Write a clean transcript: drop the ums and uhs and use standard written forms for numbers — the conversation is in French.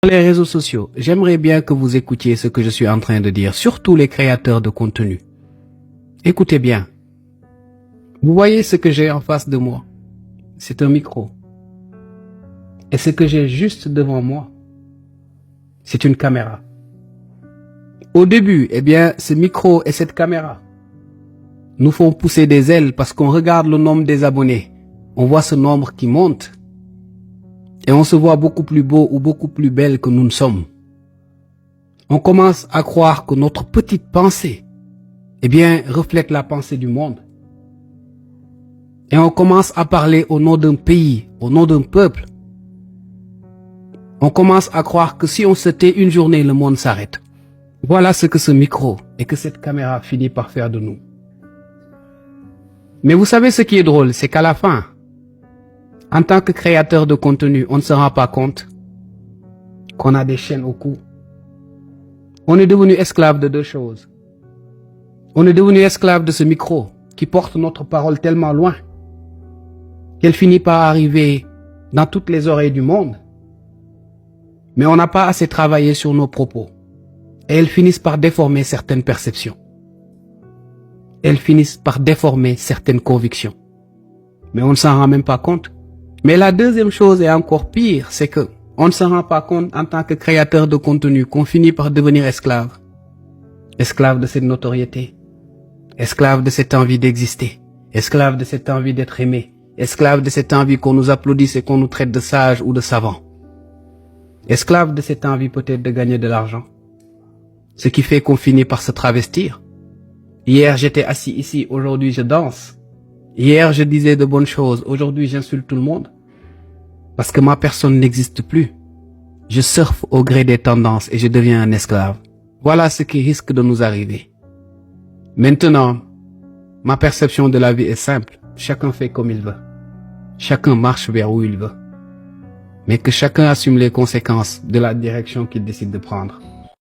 Sur les réseaux sociaux, j'aimerais bien que vous écoutiez ce que je suis en train de dire, surtout les créateurs de contenu. Écoutez bien. Vous voyez ce que j'ai en face de moi? C'est un micro. Et ce que j'ai juste devant moi, c'est une caméra. Au début, ce micro et cette caméra nous font pousser des ailes parce qu'on regarde le nombre des abonnés. On voit ce nombre qui monte. Et on se voit beaucoup plus beau ou beaucoup plus belle que nous ne sommes. On commence à croire que notre petite pensée, reflète la pensée du monde. Et on commence à parler au nom d'un pays, au nom d'un peuple. On commence à croire que si on se tait une journée, le monde s'arrête. Voilà ce que ce micro et que cette caméra finit par faire de nous. Mais vous savez ce qui est drôle, c'est qu'à la fin, en tant que créateur de contenu, on ne se rend pas compte qu'on a des chaînes au cou. On est devenu esclave de deux choses. On est devenu esclave de ce micro qui porte notre parole tellement loin qu'elle finit par arriver dans toutes les oreilles du monde. Mais on n'a pas assez travaillé sur nos propos. Et elles finissent par déformer certaines perceptions. Elles finissent par déformer certaines convictions. Mais on ne s'en rend même pas compte. Mais la deuxième chose est encore pire, c'est que on ne se rend pas compte en tant que créateur de contenu qu'on finit par devenir esclave. Esclave de cette notoriété. Esclave de cette envie d'exister. Esclave de cette envie d'être aimé. Esclave de cette envie qu'on nous applaudisse et qu'on nous traite de sages ou de savants. Esclave de cette envie peut-être de gagner de l'argent. Ce qui fait qu'on finit par se travestir. Hier j'étais assis ici, aujourd'hui je danse. Hier, je disais de bonnes choses. Aujourd'hui, j'insulte tout le monde. Parce que ma personne n'existe plus. Je surfe au gré des tendances et je deviens un esclave. Voilà ce qui risque de nous arriver. Maintenant, ma perception de la vie est simple. Chacun fait comme il veut. Chacun marche vers où il veut. Mais que chacun assume les conséquences de la direction qu'il décide de prendre.